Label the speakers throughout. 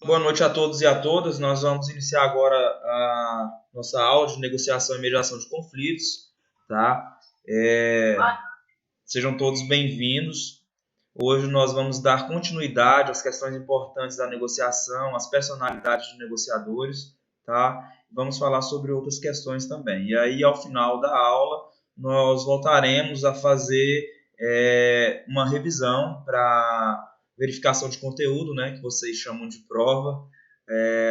Speaker 1: Boa noite a todos e a todas. Nós vamos iniciar agora a nossa aula de negociação e mediação de conflitos, tá? Sejam todos bem-vindos. Hoje nós vamos dar continuidade às questões importantes da negociação, às personalidades de negociadores, tá? Vamos falar sobre outras questões também. E aí, ao final da aula, nós voltaremos a fazer uma revisão para verificação de conteúdo, né, que vocês chamam de prova.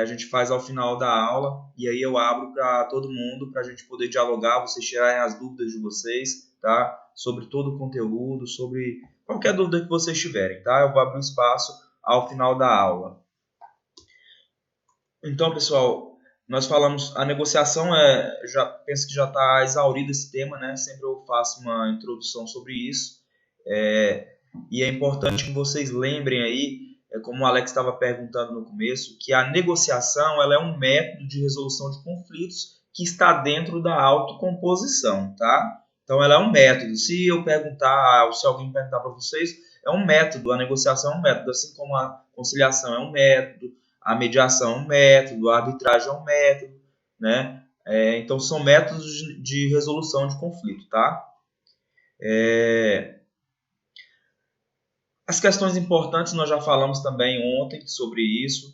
Speaker 1: A gente faz ao final da aula e aí eu abro para todo mundo para a gente poder dialogar, vocês tirarem as dúvidas de vocês, tá? Sobre todo o conteúdo, sobre qualquer dúvida que vocês tiverem, tá? Eu vou abrir um espaço ao final da aula. Então, pessoal, nós falamos, a negociação penso que já está exaurido esse tema, né? Sempre eu faço uma introdução sobre isso. E é importante que vocês lembrem aí, como o Alex estava perguntando no começo, que a negociação ela é um método de resolução de conflitos que está dentro da autocomposição, tá? Então, ela é um método. Se alguém perguntar para vocês, é um método. A negociação é um método, assim como a conciliação é um método, a mediação é um método, a arbitragem é um método, né? Então, são métodos de resolução de conflito, tá? As questões importantes nós já falamos também ontem sobre isso.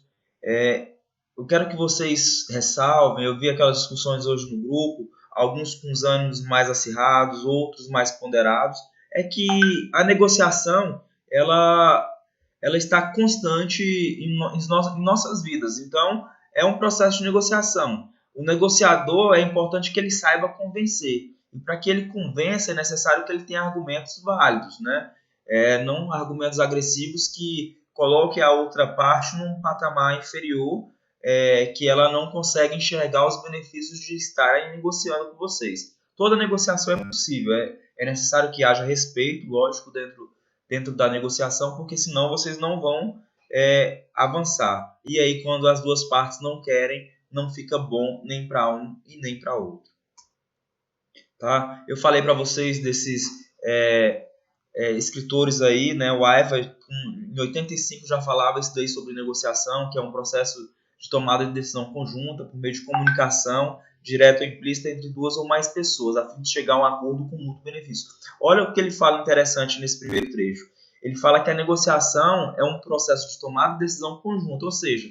Speaker 1: Eu quero que vocês ressalvem, eu vi aquelas discussões hoje no grupo, alguns com os ânimos mais acirrados, outros mais ponderados, é que a negociação ela está constante em nossas vidas. Então, é um processo de negociação. O negociador é importante que ele saiba convencer. E para que ele convença, é necessário que ele tenha argumentos válidos, né? Não argumentos agressivos que coloquem a outra parte num patamar inferior, que ela não consegue enxergar os benefícios de estarem negociando com vocês. Toda negociação é possível, é necessário que haja respeito, lógico, dentro da negociação, porque senão vocês não vão avançar. E aí, quando as duas partes não querem, não fica bom nem para um e nem para outro. Tá? Eu falei para vocês desses escritores aí, né? O Aiva, em 85, já falava isso daí sobre negociação, que é um processo de tomada de decisão conjunta por meio de comunicação direta ou implícita entre duas ou mais pessoas, a fim de chegar a um acordo com mútuo benefício. Olha o que ele fala interessante nesse primeiro trecho. Ele fala que a negociação é um processo de tomada de decisão conjunta, ou seja,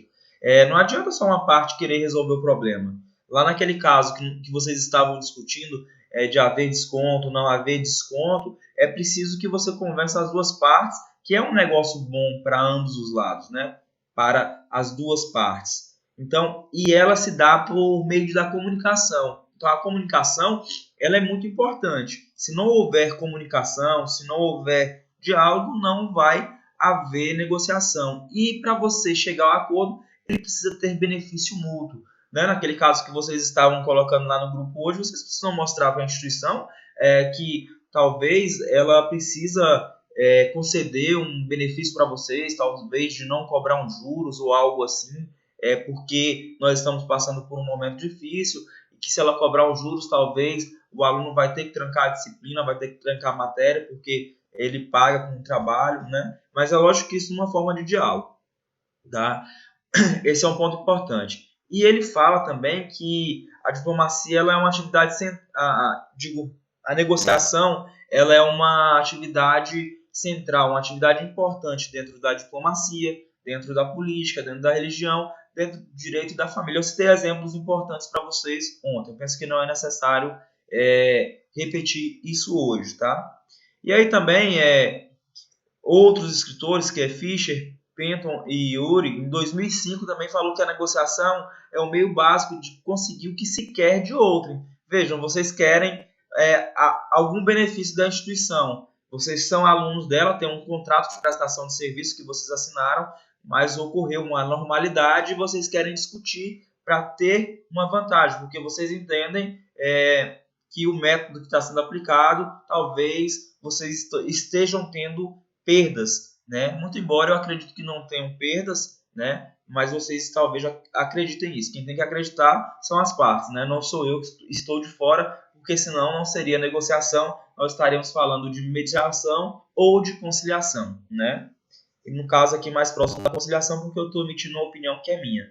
Speaker 1: não adianta só uma parte querer resolver o problema. Lá naquele caso que vocês estavam discutindo, de haver desconto, não haver desconto, é preciso que você convença as duas partes, que é um negócio bom para ambos os lados, né? Para as duas partes. Então, e ela se dá por meio da comunicação. Então, a comunicação ela é muito importante. Se não houver comunicação, se não houver diálogo, não vai haver negociação. E para você chegar ao acordo, ele precisa ter benefício mútuo. Né? Naquele caso que vocês estavam colocando lá no grupo hoje, vocês precisam mostrar para a instituição que talvez ela precisa conceder um benefício para vocês, talvez de não cobrar uns juros ou algo assim, porque nós estamos passando por um momento difícil, e que se ela cobrar os juros, talvez o aluno vai ter que trancar a disciplina, vai ter que trancar a matéria, porque ele paga com o trabalho, né? Mas é lógico que isso é uma forma de diálogo, tá? Esse é um ponto importante. E ele fala também que a diplomacia ela é uma atividade, a negociação ela é uma atividade central, uma atividade importante dentro da diplomacia, dentro da política, dentro da religião, dentro do direito e da família. Eu citei exemplos importantes para vocês ontem. Eu penso que não é necessário repetir isso hoje, tá? E aí também outros escritores, que é Fischer, Penton e Yuri, em 2005 também falou que a negociação é o meio básico de conseguir o que se quer de outrem. Vejam, vocês querem algum benefício da instituição. Vocês são alunos dela, tem um contrato de prestação de serviço que vocês assinaram, mas ocorreu uma anormalidade e vocês querem discutir para ter uma vantagem, porque vocês entendem que o método que está sendo aplicado, talvez vocês estejam tendo perdas, né? Muito embora eu acredito que não tenham perdas, né? Mas vocês talvez acreditem nisso. Quem tem que acreditar são as partes, né? Não sou eu que estou de fora, porque senão não seria negociação, nós estaríamos falando de mediação ou de conciliação, né? e no caso aqui mais próximo da conciliação, porque eu estou emitindo uma opinião que é minha.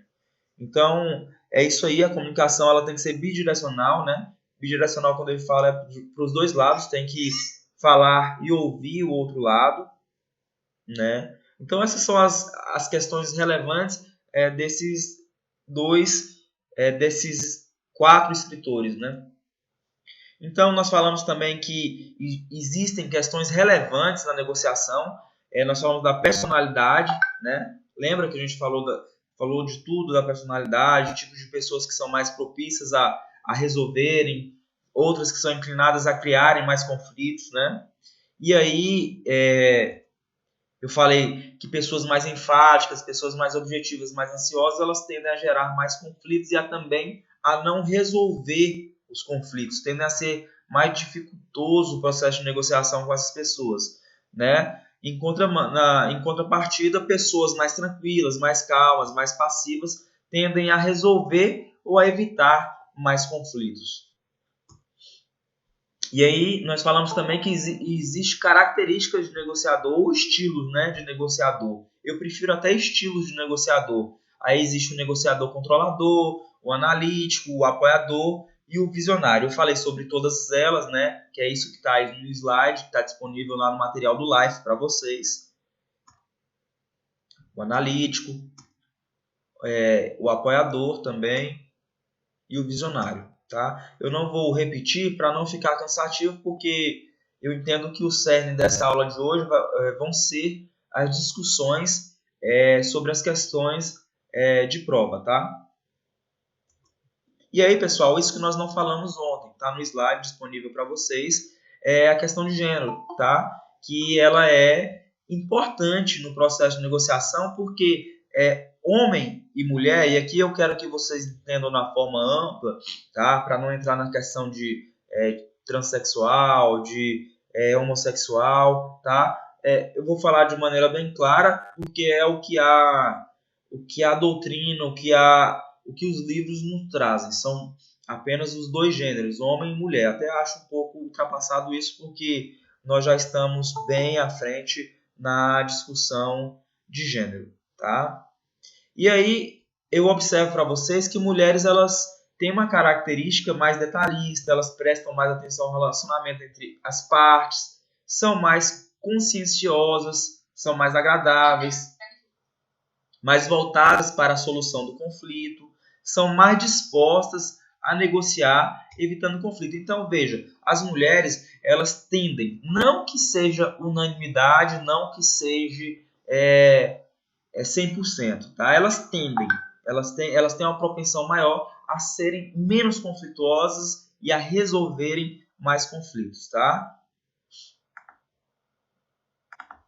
Speaker 1: Então, é isso aí, a comunicação ela tem que ser bidirecional, né? Bidirecional, quando ele fala, é para os dois lados, tem que falar e ouvir o outro lado, né? Então, essas são as questões relevantes desses 4 escritores, né? Então, nós falamos também que existem questões relevantes na negociação. Nós falamos da personalidade, né? Lembra que a gente falou de tudo da personalidade, tipos de pessoas que são mais propícias a resolverem, outras que são inclinadas a criarem mais conflitos, né? E aí, eu falei que pessoas mais enfáticas, pessoas mais objetivas, mais ansiosas, elas tendem a gerar mais conflitos e também a não resolver os conflitos, tendem a ser mais dificultoso o processo de negociação com essas pessoas, né? Em contrapartida, pessoas mais tranquilas, mais calmas, mais passivas, tendem a resolver ou a evitar mais conflitos. E aí nós falamos também que existe características de negociador ou estilos, né, de negociador. Eu prefiro até estilos de negociador. Aí existe o negociador controlador, o analítico, o apoiador e o visionário. Eu falei sobre todas elas, né, que é isso que está aí no slide, que está disponível lá no material do Life para vocês. O analítico, o apoiador também e o visionário. Tá? Eu não vou repetir para não ficar cansativo, porque eu entendo que o cerne dessa aula de hoje vão ser as discussões sobre as questões de prova. Tá? E aí, pessoal, isso que nós não falamos ontem, tá no slide disponível para vocês, é a questão de gênero, tá? Que ela é importante no processo de negociação, porque homem e mulher, e aqui eu quero que vocês entendam na forma ampla, tá? Para não entrar na questão de transexual, de homossexual, tá? Eu vou falar de maneira bem clara, porque é o que a doutrina, o que os livros nos trazem. São apenas os 2 gêneros, homem e mulher. Até acho um pouco ultrapassado isso, porque nós já estamos bem à frente na discussão de gênero, tá? E aí eu observo para vocês que mulheres elas têm uma característica mais detalhista, elas prestam mais atenção ao relacionamento entre as partes, são mais conscienciosas, são mais agradáveis, mais voltadas para a solução do conflito, são mais dispostas a negociar, evitando conflito. Então, veja, as mulheres, elas tendem, não que seja unanimidade, não que seja 100%, tá? Elas têm uma propensão maior a serem menos conflituosas e a resolverem mais conflitos, tá?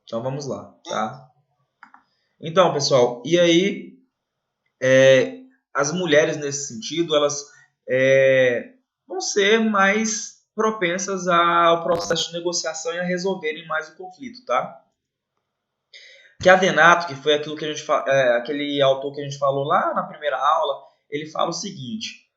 Speaker 1: Então, vamos lá, tá? Então, pessoal, e aí as mulheres nesse sentido, elas vão ser mais propensas ao processo de negociação e a resolverem mais o conflito, tá? Que Adenato, que foi aquilo que aquele autor que a gente falou lá na primeira aula, ele fala o seguinte,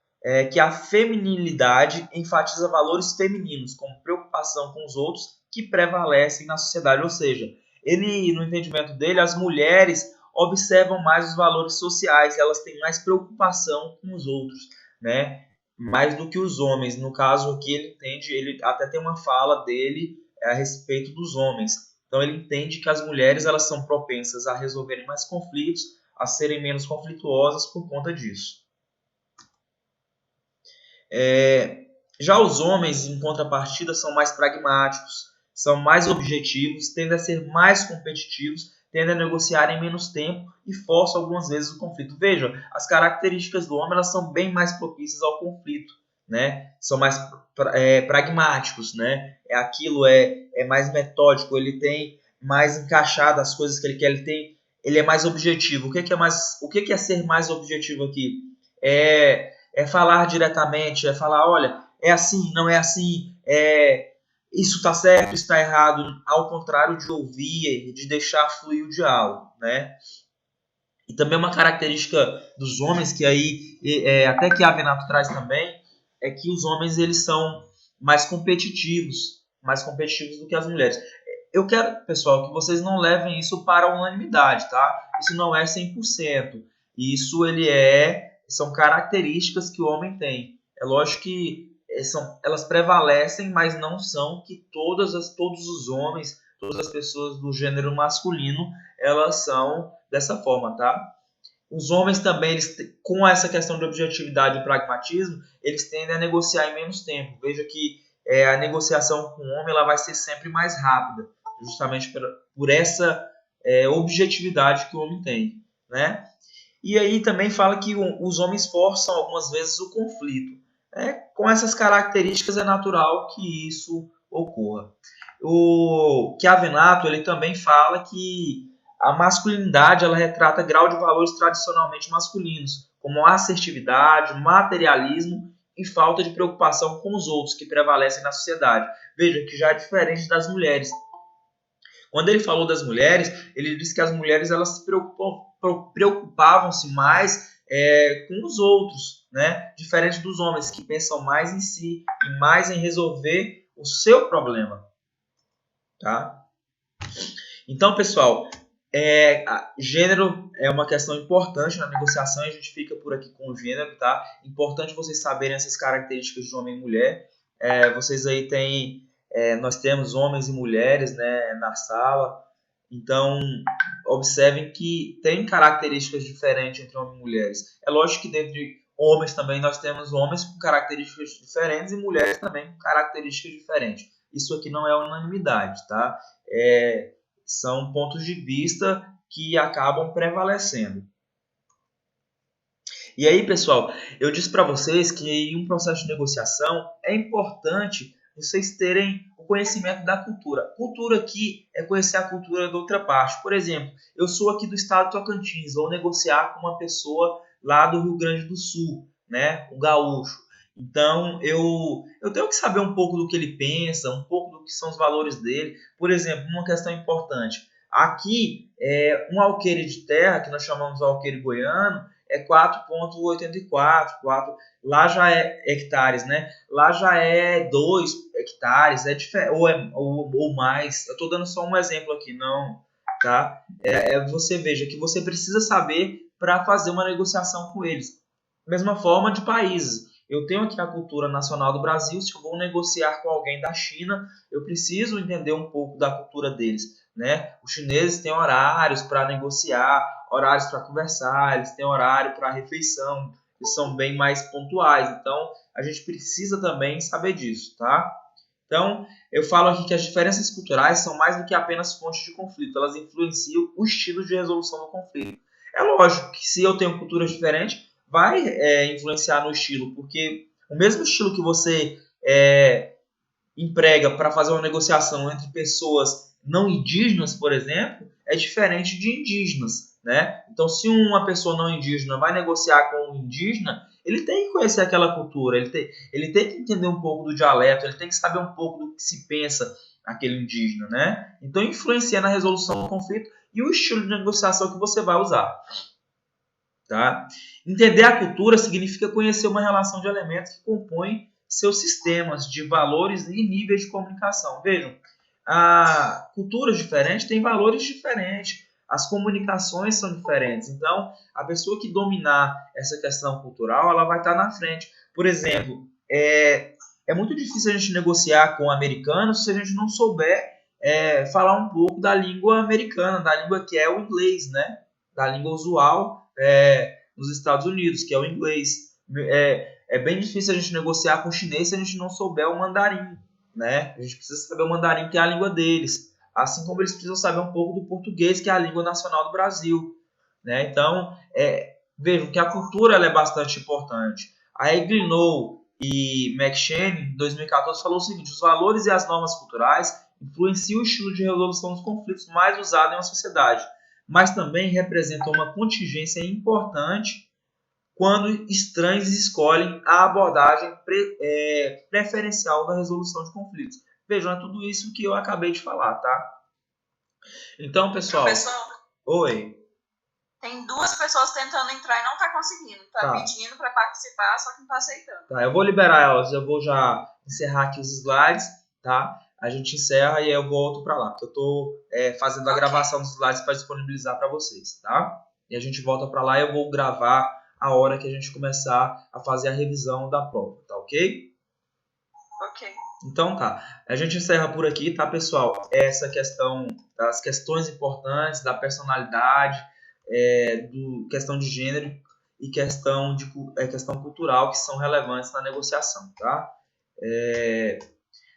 Speaker 1: que a feminilidade enfatiza valores femininos, como preocupação com os outros, que prevalecem na sociedade. Ou seja, ele, no entendimento dele, as mulheres observam mais os valores sociais, elas têm mais preocupação com os outros, né? Mais do que os homens. No caso aqui, ele até tem uma fala dele a respeito dos homens. Então ele entende que as mulheres elas são propensas a resolverem mais conflitos, a serem menos conflituosas por conta disso. Já os homens, em contrapartida, são mais pragmáticos, são mais objetivos, tendem a ser mais competitivos, tendem a negociar em menos tempo e forçam algumas vezes o conflito. Veja, as características do homem elas são bem mais propícias ao conflito, né? São mais pragmáticos, né? Aquilo é mais metódico, ele tem mais encaixado as coisas que ele quer, ele é mais objetivo. O que é ser mais objetivo aqui? É falar diretamente, é falar, olha, é assim, não é assim, isso está certo, isso está errado, ao contrário de ouvir, de deixar fluir o diálogo, né? E também uma característica dos homens, que aí, até que a Avenato traz também, é que os homens eles são mais competitivos do que as mulheres. eu quero, pessoal, que vocês não levem isso para a unanimidade, tá? Isso não é 100%. Isso são características que o homem tem. É lógico que elas prevalecem, mas não são que todos os homens, todas as pessoas do gênero masculino, elas são dessa forma, tá? Os homens também, com essa questão de objetividade e pragmatismo, eles tendem a negociar em menos tempo. Veja que a negociação com o homem ela vai ser sempre mais rápida, justamente por essa objetividade que o homem tem, né? E aí também fala que os homens forçam algumas vezes o conflito. Com essas características é natural que isso ocorra. O Chiavenato ele também fala que a masculinidade ela retrata grau de valores tradicionalmente masculinos, como assertividade, materialismo e falta de preocupação com os outros que prevalecem na sociedade. Veja que já é diferente das mulheres. Quando ele falou das mulheres, ele disse que as mulheres elas se preocupavam-se mais com os outros, né? Diferente dos homens que pensam mais em si e mais em resolver o seu problema, tá? Então, pessoal, gênero é uma questão importante na negociação, a gente fica por aqui com o gênero, tá? Importante vocês saberem essas características de homem e mulher. Vocês aí nós temos homens e mulheres, né, na sala, então observem que tem características diferentes entre homens e mulheres. É lógico que dentro de homens também nós temos homens com características diferentes e mulheres também com características diferentes. Isso aqui não é unanimidade, tá? São pontos de vista que acabam prevalecendo. E aí, pessoal, eu disse para vocês que em um processo de negociação é importante vocês terem o conhecimento da cultura. Cultura aqui é conhecer a cultura da outra parte. Por exemplo, eu sou aqui do estado de Tocantins, vou negociar com uma pessoa lá do Rio Grande do Sul, né, o gaúcho. Então, eu tenho que saber um pouco do que ele pensa, um pouco do que são os valores dele. Por exemplo, uma questão importante. Aqui, um alqueire de terra, que nós chamamos de alqueire goiano, é 4,84, lá já é hectares, né? Lá já é 2 hectares, ou mais. Eu estou dando só um exemplo aqui, não, tá? Você veja que você precisa saber para fazer uma negociação com eles. Mesma forma de países. Eu tenho aqui a cultura nacional do Brasil, se eu vou negociar com alguém da China, eu preciso entender um pouco da cultura deles, né? Os chineses têm horários para negociar, horários para conversar, eles têm horário para refeição, eles são bem mais pontuais, então a gente precisa também saber disso, tá? Então, eu falo aqui que as diferenças culturais são mais do que apenas fontes de conflito, elas influenciam o estilo de resolução do conflito. É lógico que se eu tenho culturas diferentes, vai influenciar no estilo, porque o mesmo estilo que você emprega para fazer uma negociação entre pessoas não indígenas, por exemplo, é diferente de indígenas, né? Então, se uma pessoa não indígena vai negociar com um indígena, ele tem que conhecer aquela cultura, ele tem que entender um pouco do dialeto, ele tem que saber um pouco do que se pensa aquele indígena, né? Então, influencia na resolução do conflito e o estilo de negociação que você vai usar. Tá? Entender a cultura significa conhecer uma relação de elementos que compõem seus sistemas de valores e níveis de comunicação. Vejam, culturas diferentes têm valores diferentes, as comunicações são diferentes. Então, a pessoa que dominar essa questão cultural, ela vai estar na frente. Por exemplo, é muito difícil a gente negociar com americanos se a gente não souber falar um pouco da língua americana, da língua que é o inglês, né? Da língua usual nos Estados Unidos, que é o inglês. É bem difícil a gente negociar com o chinês se a gente não souber o mandarim, né? A gente precisa saber o mandarim, que é a língua deles. Assim como eles precisam saber um pouco do português, que é a língua nacional do Brasil, né? Então, vejam que a cultura ela é bastante importante. A Eglinou e McShane, em 2014, falou o seguinte: os valores e as normas culturais influenciam o estilo de resolução dos conflitos mais usado em uma sociedade, mas também representam uma contingência importante quando estranhos escolhem a abordagem preferencial da resolução de conflitos. Vejam, é tudo isso que eu acabei de falar, tá? Então, pessoal... Oi.
Speaker 2: Tem 2 pessoas tentando entrar e não tá conseguindo. Tá pedindo para participar, só que não tá aceitando.
Speaker 1: Tá, eu vou liberar elas, eu vou já encerrar aqui os slides, tá? a gente encerra e eu volto para lá, porque eu estou fazendo a gravação dos slides para disponibilizar para vocês, tá? E a gente volta para lá e eu vou gravar a hora que a gente começar a fazer a revisão da prova, tá ok?
Speaker 2: Ok.
Speaker 1: Então tá, a gente encerra por aqui, tá, pessoal? Essa questão das questões importantes, da personalidade, questão de gênero e questão cultural que são relevantes na negociação, tá?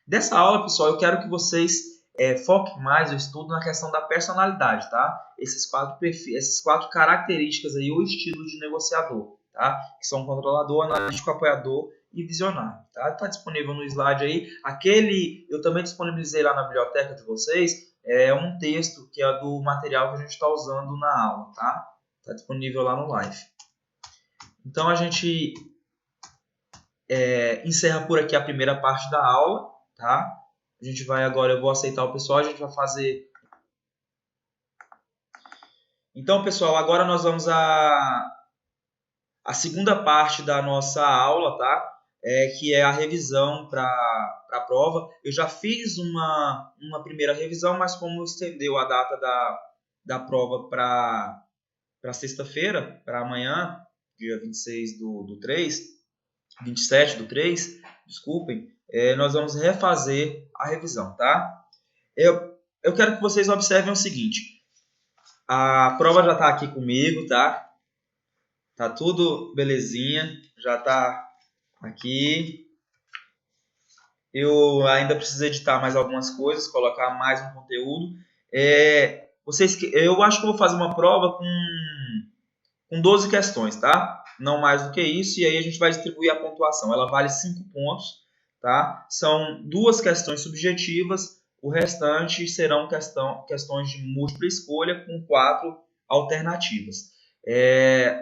Speaker 1: Dessa aula, pessoal, eu quero que vocês foquem mais o estudo na questão da personalidade, tá? Esses quatro características aí, o estilo de negociador, tá? Que são controlador, analítico, apoiador e visionário, tá? Tá disponível no slide aí. Eu também disponibilizei lá na biblioteca de vocês, um texto que é do material que a gente está usando na aula, tá? Tá disponível lá no live. Então, a gente encerra por aqui a primeira parte da aula, tá? A gente vai agora, eu vou aceitar o pessoal, a gente vai fazer... Então, pessoal, agora nós vamos a segunda parte da nossa aula, tá? Que é a revisão para a prova. Eu já fiz uma primeira revisão, mas como estendeu a data da prova para sexta-feira, para amanhã, dia 26 do 3, 27 do 3, desculpem, nós vamos refazer a revisão, tá? Eu quero que vocês observem o seguinte, a prova já está aqui comigo, tá? Tá tudo belezinha, já tá aqui. Eu ainda preciso editar mais algumas coisas, colocar mais um conteúdo. Eu acho que eu vou fazer uma prova com 12 questões, tá? Não mais do que isso, e aí a gente vai distribuir a pontuação. Ela vale 5 pontos, tá? São 2 questões subjetivas, o restante serão questões de múltipla escolha com 4 alternativas.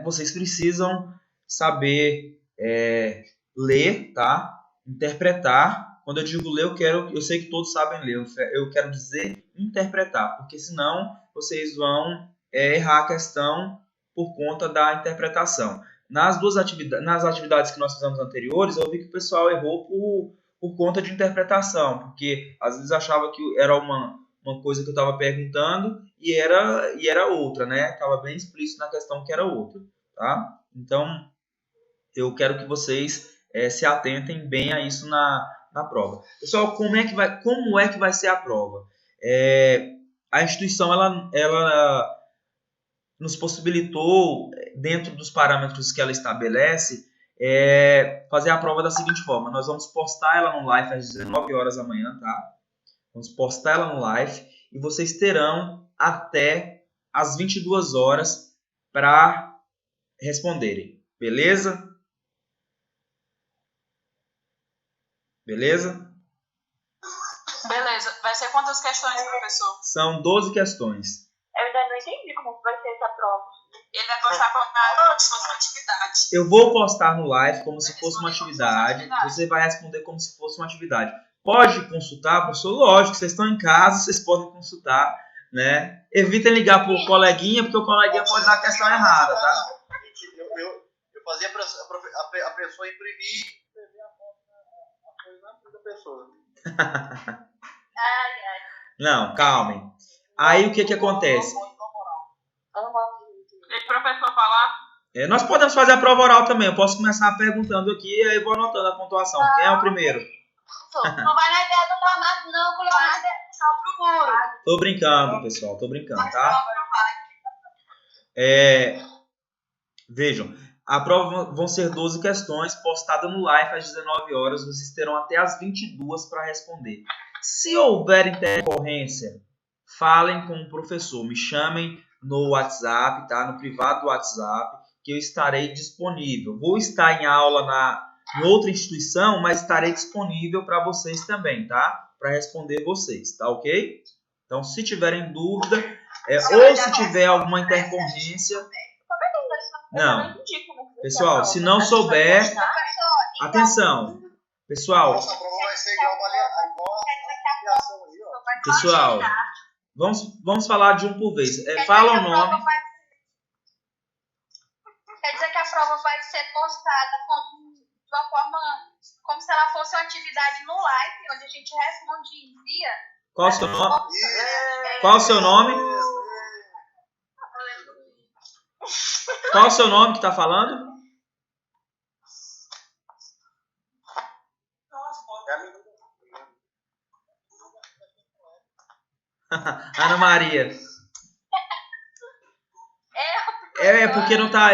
Speaker 1: Vocês precisam saber ler, tá? Interpretar. Quando eu digo ler, eu sei que todos sabem ler, eu quero dizer interpretar, porque senão vocês vão errar a questão por conta da interpretação. Nas atividades que nós fizemos anteriores, eu vi que o pessoal errou por conta de interpretação, porque às vezes achava que era uma coisa que eu estava perguntando e era outra, né? Estava bem explícito na questão que era outra, tá? Então, eu quero que vocês se atentem bem a isso na prova. Pessoal, como é que vai ser a prova? A instituição, ela nos possibilitou, dentro dos parâmetros que ela estabelece, fazer a prova da seguinte forma. Nós vamos postar ela no live às 19 horas da manhã, tá? Vamos postar ela no live e vocês terão até às 22 horas para responderem. Beleza? Beleza?
Speaker 2: Beleza. Vai ser quantas questões, professor?
Speaker 1: São 12 questões.
Speaker 3: Eu ainda não entendi como vai ser essa prova.
Speaker 2: Ele vai postar como se fosse uma atividade.
Speaker 1: Eu vou postar no live como se fosse uma atividade. Você vai responder como se fosse uma atividade. Pode consultar, professor? Lógico, vocês estão em casa, vocês podem consultar, né? Evitem ligar para o coleguinha, porque o coleguinha pode dar a questão errada, tá?
Speaker 4: Eu fazia a pessoa imprimir e escrever a coisa na frente da pessoa.
Speaker 1: Não, calmem. Aí o que acontece?
Speaker 2: Deixa o professor falar.
Speaker 1: Nós podemos fazer a prova oral também. Eu posso começar perguntando aqui e aí eu vou anotando a pontuação. Quem é o primeiro?
Speaker 3: Não vai na ideia do Leonardo, não, que o Leonardo é só pro muro.
Speaker 1: Tô brincando, pessoal. Tô brincando, tá? Vejam, a prova vão ser 12 questões postadas no live às 19 horas. Vocês terão até às 22 para responder. Se houver intercorrência, falem com o professor. Me chamem no WhatsApp, tá? No privado do WhatsApp, que eu estarei disponível. Vou estar em aula em outra instituição, mas estarei disponível para vocês também, tá? Para responder vocês, tá ok? Então, se tiverem dúvida, ou se tiver alguma intercorrência... Não. Pessoal, se não souber... Atenção. Pessoal...
Speaker 4: Nossa prova vai ser igual a avaliação aí, ó.
Speaker 1: Pessoal, vamos falar de um por vez. Fala o nome.
Speaker 3: Quer dizer que a prova vai ser postada como uma forma como se ela fosse uma atividade no live, onde a gente responde e envia.
Speaker 1: Qual o seu nome?
Speaker 4: Isso.
Speaker 1: Qual o seu nome? Qual o seu nome que tá falando?
Speaker 4: É a menina.
Speaker 1: Ana Maria. É porque não tá.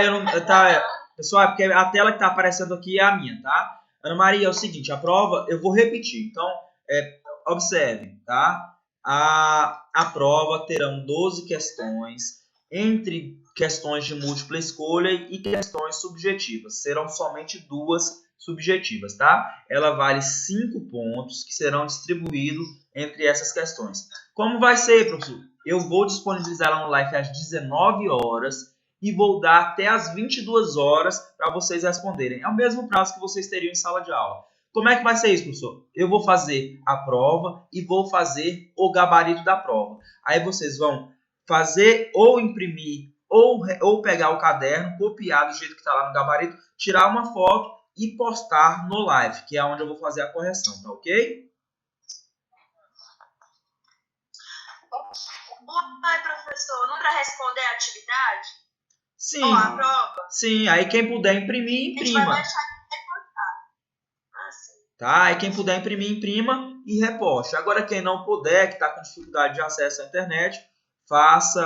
Speaker 1: Pessoal, é porque a tela que tá aparecendo aqui é a minha, tá? Ana Maria, é o seguinte, a prova, eu vou repetir. Então, observe, tá? A prova terão 12 questões, entre questões de múltipla escolha e questões subjetivas. Serão somente 2 subjetivas, tá? Ela vale 5 pontos que serão distribuídos entre essas questões. Como vai ser, professor? Eu vou disponibilizar ela no live às 19 horas e vou dar até às 22 horas para vocês responderem. É o mesmo prazo que vocês teriam em sala de aula. Como é que vai ser isso, professor? Eu vou fazer a prova e vou fazer o gabarito da prova. Aí vocês vão fazer ou imprimir ou pegar o caderno, copiar do jeito que está lá no gabarito, tirar uma foto e postar no live, que é onde eu vou fazer a correção, tá ok?
Speaker 2: Ai, professor, não para responder a atividade?
Speaker 1: Sim.
Speaker 2: Ou a prova?
Speaker 1: Sim, aí quem puder imprimir,
Speaker 2: A gente vai
Speaker 1: imprima.
Speaker 2: deixar de recortar. Assim.
Speaker 1: Tá? Aí quem puder imprimir, imprima e reposte. Agora quem não puder, que está com dificuldade de acesso à internet, faça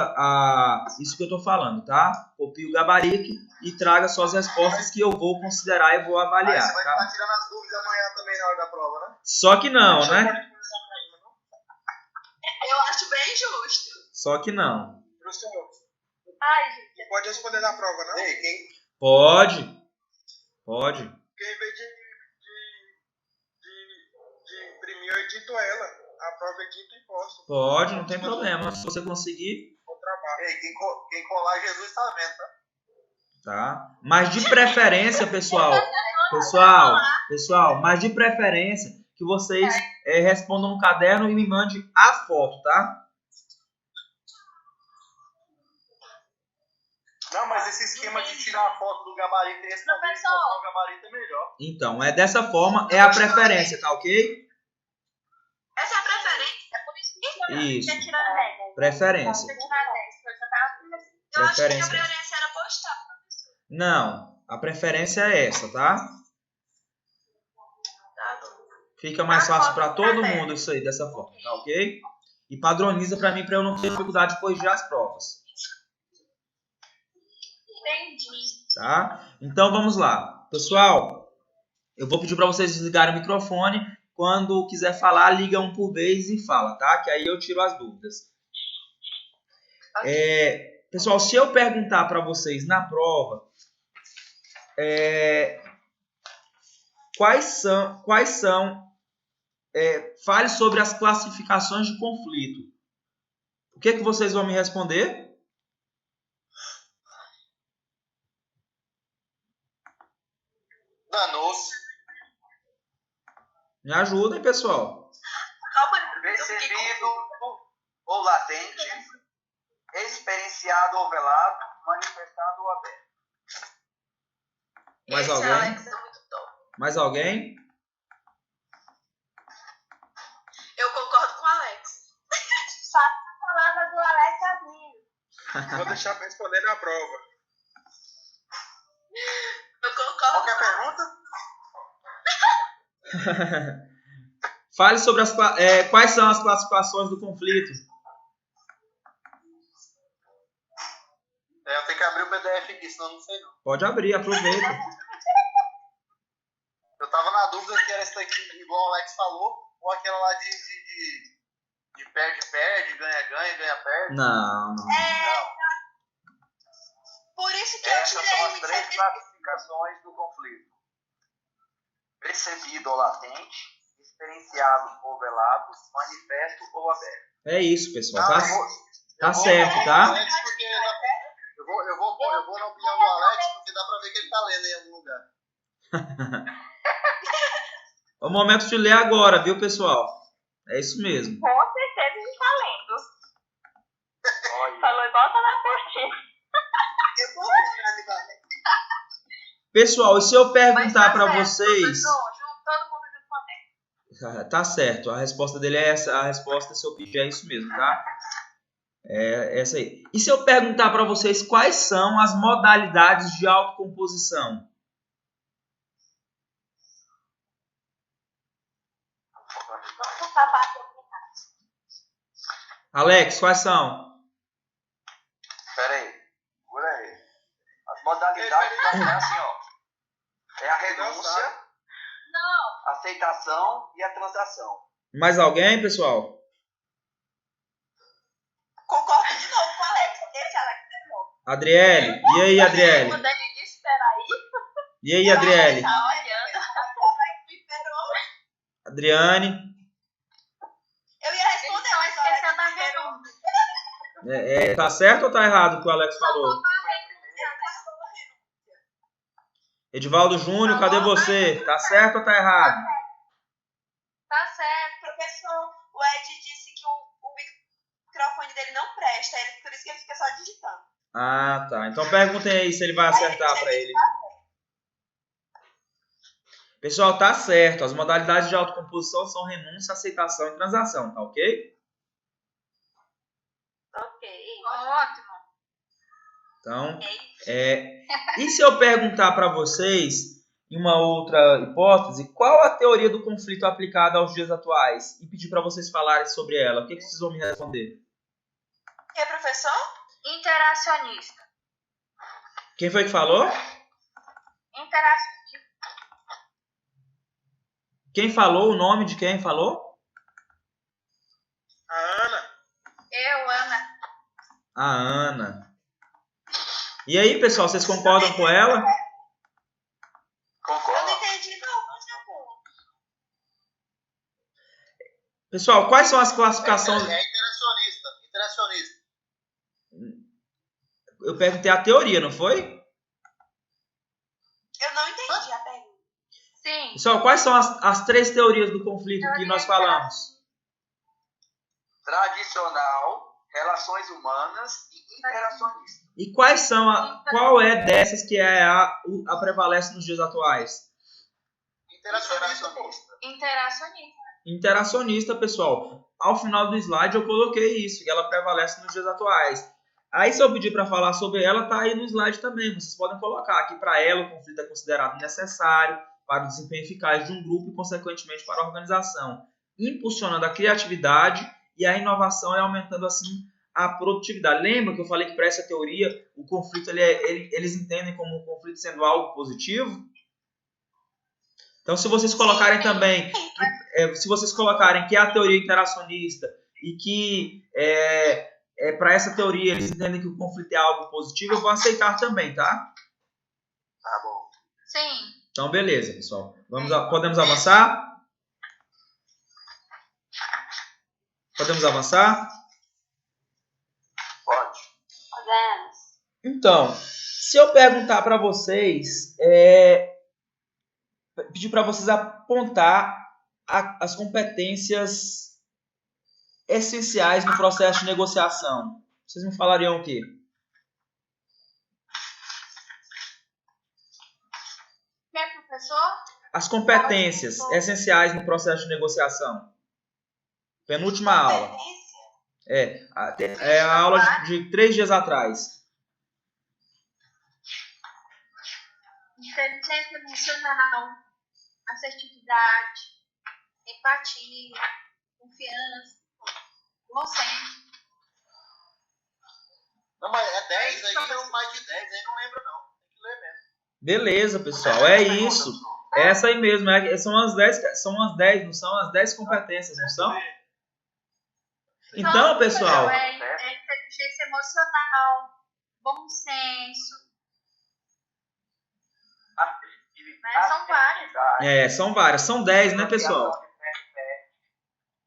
Speaker 1: isso que eu estou falando, tá? Copie o gabarito e traga só as respostas que eu vou considerar e vou avaliar.
Speaker 4: Aí você vai
Speaker 1: Tá?
Speaker 4: estar tirando as dúvidas amanhã também na hora da prova, né?
Speaker 1: Só que não, né?
Speaker 2: Eu acho bem justo.
Speaker 1: Só que não.
Speaker 4: Professor,
Speaker 3: Ai, gente.
Speaker 4: não pode responder na prova, não? Ei,
Speaker 1: Pode.
Speaker 4: Quem em vez de imprimir, eu edito ela. A prova edita e posto.
Speaker 1: Pode, não tem problema. Se você conseguir,
Speaker 4: O trabalho. Ei, quem colar Jesus tá vendo, tá?
Speaker 1: tá? Mas de preferência, pessoal, mas de preferência que vocês respondam no caderno e me mandem a foto, tá?
Speaker 4: Não, mas esse esquema de tirar a foto do gabarito e responder e
Speaker 3: Professor.
Speaker 4: postar o gabarito é melhor.
Speaker 1: Então, dessa forma, é a preferência, tá ok?
Speaker 2: Essa é a preferência.
Speaker 3: É por isso que
Speaker 1: Isso.
Speaker 3: você tira 10.
Speaker 1: Preferência.
Speaker 3: Você tira 10. Você tá...
Speaker 2: Eu acho que a
Speaker 1: Preferência.
Speaker 2: preferência era postar, professor.
Speaker 1: Não, a preferência é essa, tá?
Speaker 2: Tá bom.
Speaker 1: Fica mais fácil para todo mundo isso aí, dessa forma, tá ok? E padroniza para mim, para eu não ter dificuldade de corrigir as provas.
Speaker 3: Entendi.
Speaker 1: Tá? Então vamos lá. Pessoal, eu vou pedir para vocês desligarem o microfone. Quando quiser falar, liga um por vez e fala, tá? Que aí eu tiro as dúvidas. Pessoal, se eu perguntar para vocês na prova quais são fale sobre as classificações de conflito. O que vocês vão me responder?
Speaker 4: Danoso.
Speaker 1: Me ajudem, pessoal.
Speaker 4: Percebido ou latente. Experienciado ou velado. Manifestado ou aberto.
Speaker 1: Mais
Speaker 2: Esse
Speaker 1: alguém?
Speaker 2: Alex é muito top.
Speaker 1: Mais alguém?
Speaker 2: Eu concordo com o Alex.
Speaker 3: Faça a palavra do Alex Asmiro.
Speaker 4: Vou deixar para responder na prova.
Speaker 2: Eu concordo.
Speaker 4: Qualquer pergunta?
Speaker 1: Fale sobre quais são as classificações do conflito.
Speaker 4: Eu tenho que abrir o PDF aqui, senão eu não sei não.
Speaker 1: Pode abrir, aproveita.
Speaker 4: Eu tava na dúvida se era esse daqui, igual o Alex falou, ou aquela lá de perde-perde, ganha-ganha, ganha-perde.
Speaker 1: Não.
Speaker 4: Não.
Speaker 2: Por isso que
Speaker 4: Essas
Speaker 2: eu
Speaker 4: são
Speaker 2: tirei
Speaker 4: as 3 classificações do conflito. Percebido ou latente, experienciado ou velado, manifesto ou aberto.
Speaker 1: É isso, pessoal.
Speaker 4: Não,
Speaker 1: Tá certo, tá?
Speaker 4: Eu vou na opinião do Alex, porque dá pra ver que ele tá lendo em algum lugar.
Speaker 1: É o momento de ler agora, viu, pessoal? É isso mesmo.
Speaker 3: Com certeza ele tá lendo.
Speaker 4: Olha.
Speaker 3: Falou igual tá na portinha.
Speaker 4: Eu tô lendo,
Speaker 1: Pessoal, e se eu
Speaker 2: Mas
Speaker 1: perguntar
Speaker 2: tá
Speaker 1: para
Speaker 2: certo,
Speaker 1: vocês...
Speaker 2: professor, todo mundo junto com a Neco.
Speaker 1: Tá certo, a resposta dele é essa. A resposta, se eu pedir, é isso mesmo, tá? É essa aí. E se eu perguntar para vocês quais são as modalidades de autocomposição? Alex, quais são?
Speaker 4: Pera aí. Segura aí. As modalidades é assim, ó. É a renúncia,
Speaker 3: Não.
Speaker 4: a aceitação e a transação.
Speaker 1: Mais alguém, pessoal?
Speaker 3: Concordo de novo com o Alex. Deixa Alex de novo.
Speaker 1: Adriele. E aí, Adriele?
Speaker 2: Quando ele disse, peraí,
Speaker 1: E aí, Adriele?
Speaker 3: Tá olhando. O Alex me esperou.
Speaker 1: Adriane?
Speaker 3: Eu ia responder,
Speaker 2: ele
Speaker 3: mas
Speaker 2: só
Speaker 3: o Alex
Speaker 2: esqueceu da
Speaker 3: me esperou.
Speaker 2: renúncia.
Speaker 1: Tá certo ou tá errado o que o Alex falou? Edivaldo Júnior, cadê você? Tá certo ou tá errado?
Speaker 2: Tá certo.
Speaker 3: Professor, o Ed disse que o microfone dele não presta, por isso que ele fica só digitando.
Speaker 1: Ah, tá. Então perguntem aí se ele vai acertar para ele. Pessoal, tá certo. As modalidades de autocomposição são renúncia, aceitação e transação, tá ok?
Speaker 3: Ok.
Speaker 2: Ótimo.
Speaker 1: Então, e se eu perguntar para vocês, em uma outra hipótese, qual a teoria do conflito aplicada aos dias atuais? E pedir para vocês falarem sobre ela, o que vocês vão me responder?
Speaker 3: O que, professor?
Speaker 2: Interacionista.
Speaker 1: Quem foi que falou?
Speaker 2: Interacionista.
Speaker 1: Quem falou? O nome de quem falou?
Speaker 4: A Ana.
Speaker 2: Eu, Ana.
Speaker 1: A Ana. E aí, pessoal, vocês concordam com ela?
Speaker 3: Eu não
Speaker 4: Concordo.
Speaker 3: entendi, não. Mas tá bom.
Speaker 1: Pessoal, quais são as classificações?
Speaker 4: É interacionista. Interacionista.
Speaker 1: Eu perguntei a teoria, não foi?
Speaker 3: Eu não entendi a pergunta.
Speaker 2: Sim.
Speaker 1: Pessoal, quais são as três teorias do conflito que nós falamos?
Speaker 4: Tradicional, relações humanas e interacionista.
Speaker 1: E quais são qual é dessas que é a prevalece nos dias atuais?
Speaker 4: Interacionista.
Speaker 2: Interacionista.
Speaker 1: Interacionista, pessoal. Ao final do slide eu coloquei isso, que ela prevalece nos dias atuais. Aí se eu pedir para falar sobre ela, tá aí no slide também. Vocês podem colocar aqui para ela o conflito é considerado necessário para o desempenho eficaz de um grupo e, consequentemente, para a organização, impulsionando a criatividade e a inovação e aumentando, assim, a produtividade. Lembra que eu falei que para essa teoria o conflito eles entendem como um conflito sendo algo positivo? Então, se vocês colocarem também, se vocês colocarem que é a teoria interacionista e que para essa teoria eles entendem que o conflito é algo positivo, eu vou aceitar também, tá?
Speaker 4: Tá bom.
Speaker 2: Sim.
Speaker 1: Então, beleza, pessoal. Podemos avançar? Podemos avançar?
Speaker 4: Pode.
Speaker 3: Podemos.
Speaker 1: Então, se eu perguntar para vocês, pedir para vocês apontar as competências essenciais no processo de negociação, vocês me falariam o quê?
Speaker 2: Quer, professor?
Speaker 1: As competências essenciais no processo de negociação. Penúltima aula. É a aula de 3 dias atrás.
Speaker 2: Inteligência emocional, assertividade, empatia, confiança, bom senso.
Speaker 4: Não, mas é 10 aí, mais de 10 aí, não lembro não. Tem que ler mesmo.
Speaker 1: Beleza, pessoal, é isso. Essa aí mesmo, são as 10, não são as 10 competências, não são? Então, pessoal,
Speaker 2: É inteligência emocional, bom senso. São várias.
Speaker 1: são várias, são 10, né, pessoal?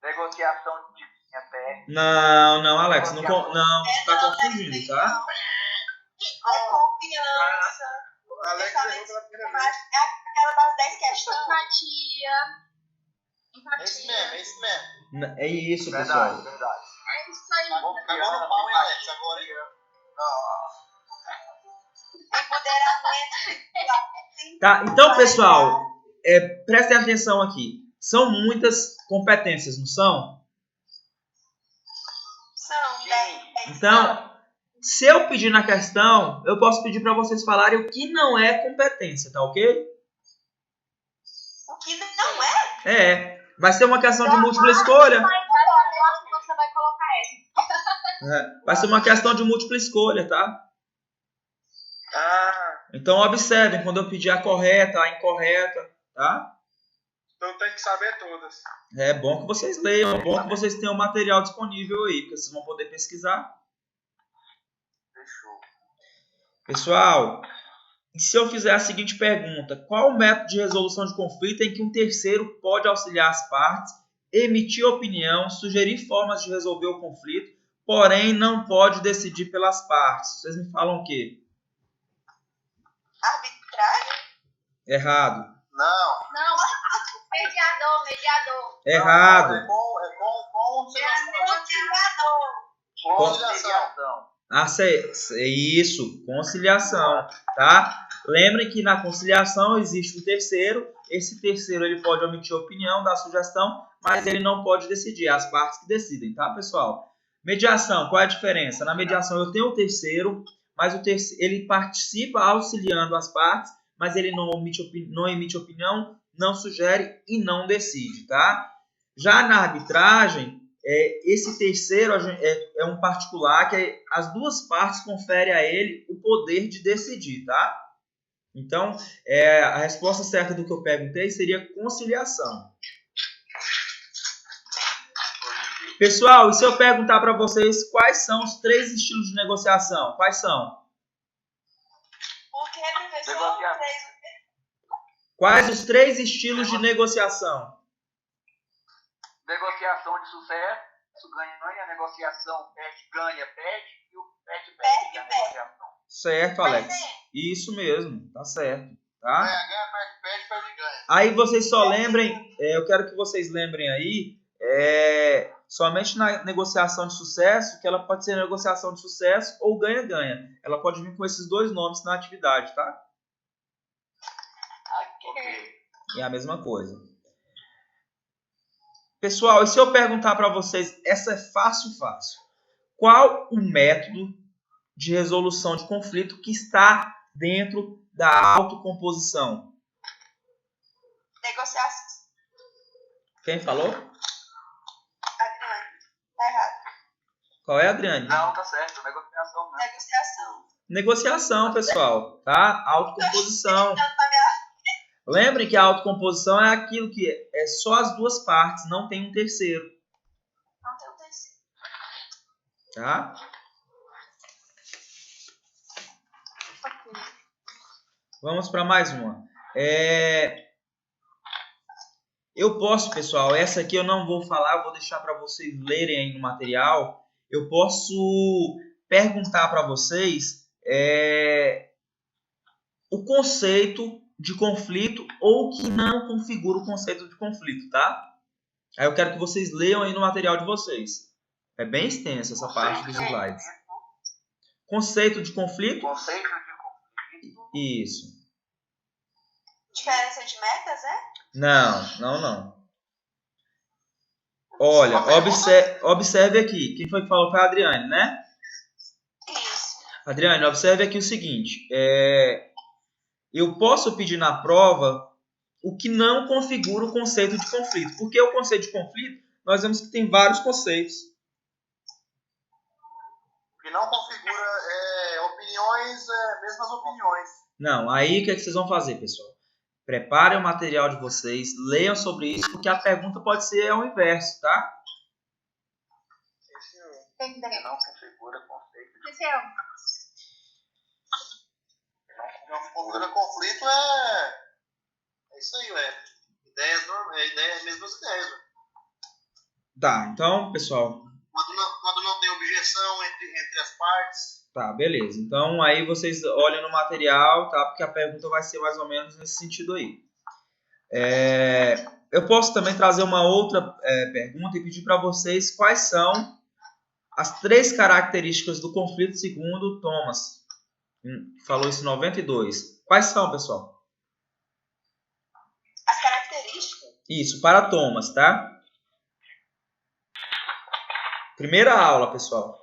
Speaker 4: Negociação de linha pé.
Speaker 1: Não, Alex, não, você tá confundindo, tá?
Speaker 3: É confiança.
Speaker 4: Alex errou pela primeira vez.
Speaker 3: É aquela das 10 questões.
Speaker 2: Empatia.
Speaker 4: É isso mesmo.
Speaker 1: É isso, pessoal.
Speaker 4: Verdade.
Speaker 2: É isso aí.
Speaker 4: Pegou no pau, hein, Alex, agora, hein?
Speaker 3: Empoderamento.
Speaker 1: Tá? Então, pessoal, prestem atenção aqui. São muitas competências, não são?
Speaker 3: São
Speaker 4: Sim.
Speaker 3: 10.
Speaker 1: Então, se eu pedir na questão, eu posso pedir para vocês falarem o que não é competência, tá ok?
Speaker 3: O que não é?
Speaker 1: Vai ser uma questão de múltipla escolha.
Speaker 2: Você vai colocar essa.
Speaker 1: Vai ser uma questão de múltipla escolha, tá? Então, observem quando eu pedir a correta, a incorreta, tá?
Speaker 4: Então tem que saber todas.
Speaker 1: É bom que vocês leiam, é bom que vocês tenham material disponível aí, porque vocês vão poder pesquisar.
Speaker 4: Fechou.
Speaker 1: Pessoal, e se eu fizer a seguinte pergunta: qual o método de resolução de conflito em que um terceiro pode auxiliar as partes, emitir opinião, sugerir formas de resolver o conflito, porém não pode decidir pelas partes? Vocês me falam o quê?
Speaker 3: Arbitragem?
Speaker 1: Errado.
Speaker 4: Não.
Speaker 2: Não, mediador.
Speaker 1: Errado.
Speaker 4: É com conciliação.
Speaker 1: Isso, conciliação, tá? Lembrem que na conciliação existe um terceiro. Esse terceiro ele pode omitir opinião, dar sugestão, mas ele não pode decidir. É as partes que decidem, tá, pessoal? Mediação, qual é a diferença? Na mediação eu tenho o terceiro, mas o terceiro ele participa auxiliando as partes, mas ele não emite opinião, não sugere e não decide, tá? Já na arbitragem, esse terceiro é um particular que as duas partes conferem a ele o poder de decidir, tá? Então, a resposta certa do que eu perguntei seria conciliação. Pessoal, e se eu perguntar para vocês quais são os 3 estilos de negociação? Quais são?
Speaker 3: O que, professor?
Speaker 1: Quais os 3 estilos de negociação?
Speaker 4: Negociação de sucesso, ganha, negociação ganha, perde, e o perde a negociação.
Speaker 1: Certo, Alex. Isso mesmo, tá certo. Tá?
Speaker 4: Ganha, perde, ganha.
Speaker 1: Aí vocês só lembrem, eu quero que vocês lembrem aí, somente na negociação de sucesso, que ela pode ser negociação de sucesso ou ganha-ganha. Ela pode vir com esses 2 nomes na atividade, tá?
Speaker 3: Ok.
Speaker 1: É a mesma coisa. Pessoal, e se eu perguntar para vocês, essa é fácil. Qual o método de resolução de conflito que está dentro da autocomposição?
Speaker 3: Negociação.
Speaker 1: Quem falou?
Speaker 3: Adriane. Tá errado.
Speaker 1: Qual é, Adriane?
Speaker 4: Não, tá certo. Negociação, né?
Speaker 1: Negociação, pessoal. Tá? Autocomposição. Lembrem que a autocomposição é aquilo que é só as duas partes, não tem um terceiro.
Speaker 3: Não tem um terceiro.
Speaker 1: Tá? Vamos para mais uma. Eu posso, pessoal, essa aqui eu não vou falar, vou deixar para vocês lerem aí no material. Eu posso perguntar para vocês o conceito de conflito ou que não configura o conceito de conflito, tá? Aí eu quero que vocês leiam aí no material de vocês. É bem extenso essa parte dos slides. Conceito de conflito?
Speaker 4: Conceito de conflito.
Speaker 1: Isso.
Speaker 3: Diferença de metas, é?
Speaker 1: Não. Olha, observe aqui. Quem foi que falou? Foi a Adriane, né?
Speaker 3: Isso.
Speaker 1: Adriane, observe aqui o seguinte. Eu posso pedir na prova o que não configura o conceito de conflito. Porque o conceito de conflito, nós vemos que tem vários conceitos.
Speaker 4: O que não configura opiniões, mesmas opiniões.
Speaker 1: Não, aí o que vocês vão fazer, pessoal? Preparem o material de vocês, leiam sobre isso, porque a pergunta pode ser ao inverso, tá?
Speaker 4: Não configura conceito de não configura conflito é isso aí, mesmas ideias.
Speaker 1: Tá, então, pessoal.
Speaker 4: Quando não tem objeção entre as partes.
Speaker 1: Tá, beleza. Então, aí vocês olham no material, tá? Porque a pergunta vai ser mais ou menos nesse sentido aí. Eu posso também trazer uma outra pergunta e pedir para vocês quais são as 3 características do conflito segundo Thomas. Falou isso em 92. Quais são, pessoal?
Speaker 3: As características.
Speaker 1: Isso, para Thomas, tá? Primeira aula, pessoal.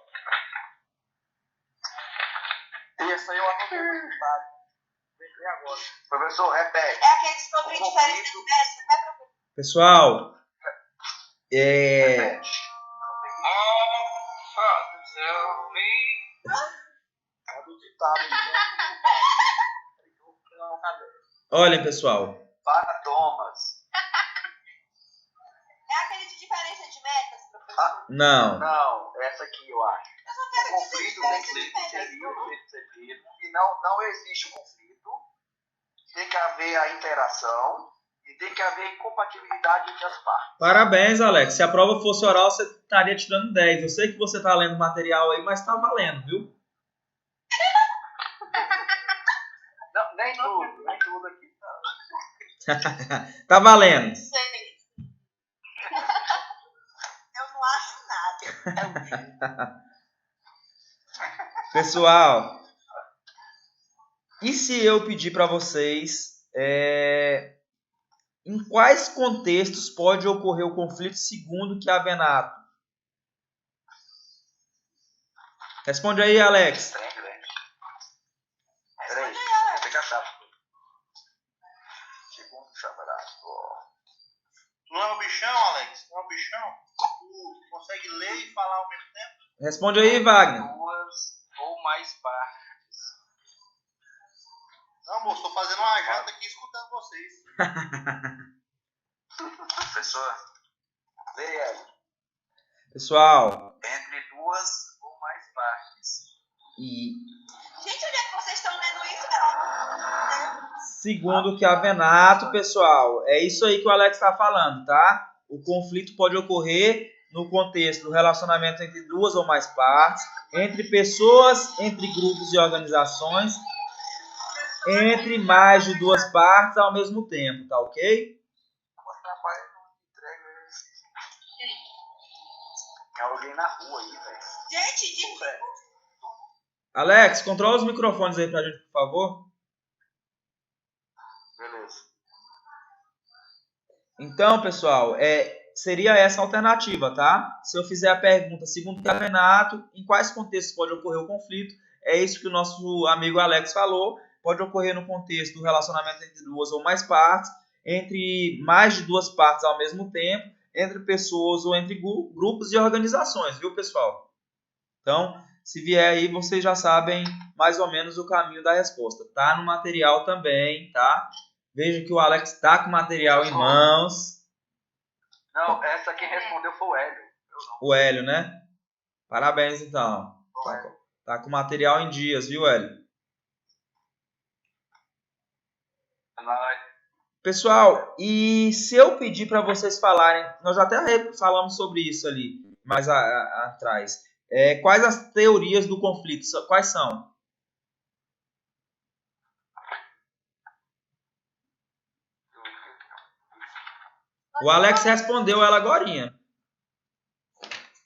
Speaker 4: Essa aí eu anotei no resultado. Lembrei agora. Professor, repete.
Speaker 3: É aquele sobre diferença de métodos, né, professor?
Speaker 1: Pessoal,
Speaker 4: Repete. É do ditado.
Speaker 1: olhem, pessoal.
Speaker 4: Para Thomas.
Speaker 3: É aquele de diferença de metas, professor?
Speaker 1: Não.
Speaker 4: Não, essa aqui eu acho.
Speaker 3: Eu só
Speaker 4: O
Speaker 3: quero dizer
Speaker 4: conflito tem que
Speaker 3: diferença
Speaker 4: ser
Speaker 3: de metas.
Speaker 4: percebido e não existe o conflito. Tem que haver a interação e tem que haver incompatibilidade entre as partes.
Speaker 1: Parabéns, Alex. Se a prova fosse oral, você estaria tirando 10. Eu sei que você tá lendo material aí, mas tá valendo, viu?
Speaker 4: Não, nem tudo aqui.
Speaker 1: Tá valendo.
Speaker 3: Sei. Eu não acho nada.
Speaker 1: Pessoal, e se eu pedir para vocês em quais contextos pode ocorrer o conflito segundo Chiavenato? Responde aí, Alex.
Speaker 4: Peraí, vou pegar a chave. Segundo chamarato.
Speaker 5: Tu é um bichão, Alex? Tu é um bichão? Tu consegue ler e falar ao mesmo tempo?
Speaker 1: Responde aí, Wagner.
Speaker 4: Duas ou mais partes.
Speaker 5: Não, moço, tô fazendo uma janta aqui escutando vocês.
Speaker 4: Professor, leia aí.
Speaker 1: Pessoal,
Speaker 4: Entre duas ou mais partes.
Speaker 1: e
Speaker 3: Gente, onde é que vocês estão lendo isso, pelo amor de Deus?
Speaker 1: segundo Chiavenato, pessoal, é isso aí que o Alex está falando, tá? O conflito pode ocorrer no contexto do relacionamento entre duas ou mais partes, entre pessoas, entre grupos e organizações, entre mais de duas partes ao mesmo tempo, tá ok?
Speaker 4: Tem alguém na rua aí, velho.
Speaker 3: Gente, de
Speaker 1: Alex, controla os microfones aí pra gente, por favor.
Speaker 4: Beleza.
Speaker 1: Então, pessoal, seria essa a alternativa, tá? Se eu fizer a pergunta segundo Chiavenato, em quais contextos pode ocorrer o conflito, é isso que o nosso amigo Alex falou. Pode ocorrer no contexto do relacionamento entre duas ou mais partes, entre mais de duas partes ao mesmo tempo, entre pessoas ou entre grupos e organizações, viu, pessoal? Então, se vier aí, vocês já sabem mais ou menos o caminho da resposta. Tá no material também, tá? Veja que o Alex está com o material em mãos.
Speaker 4: Não, essa quem respondeu foi o Hélio.
Speaker 1: O Hélio, né? Parabéns, então. Tá com o material em dias, viu, Hélio? Pessoal, e se eu pedir para vocês falarem, nós já até falamos sobre isso ali, mais atrás. Quais as teorias do conflito? Quais são? O Alex respondeu ela agorinha.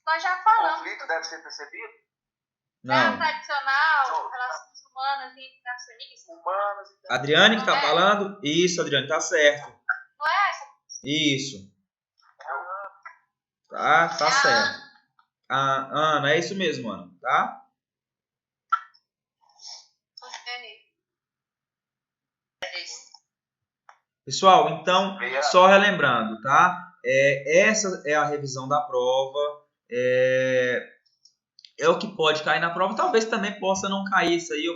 Speaker 2: Nós já
Speaker 4: O
Speaker 2: falamos.
Speaker 4: conflito deve ser percebido?
Speaker 1: Não.
Speaker 2: Tradicional, relações humanas e internacionalistas.
Speaker 4: Humanas e
Speaker 1: Adriane que tá falando? Isso, Adriane, tá certo.
Speaker 2: Não é essa?
Speaker 1: Isso. Tá certo. A Ana, é isso mesmo, Ana, tá? Pessoal, então, só relembrando, tá? Essa é a revisão da prova. É o que pode cair na prova. Talvez também possa não cair isso aí.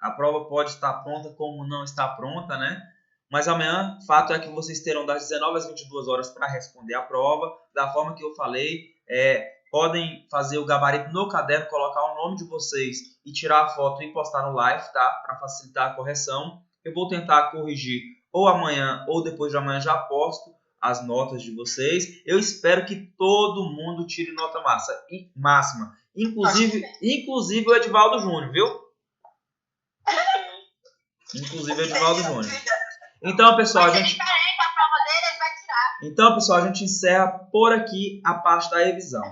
Speaker 1: A prova pode estar pronta como não está pronta, né? Mas amanhã, fato é que vocês terão das 19 às 22 horas para responder a prova. Da forma que eu falei, podem fazer o gabarito no caderno, colocar o nome de vocês e tirar a foto e postar no live, tá? Para facilitar a correção. Eu vou tentar corrigir ou amanhã ou depois de amanhã já posto as notas de vocês. Eu espero que todo mundo tire nota máxima. Inclusive o Edivaldo Júnior, viu? Inclusive o Edivaldo Júnior. Então, pessoal, a gente encerra por aqui a parte da revisão.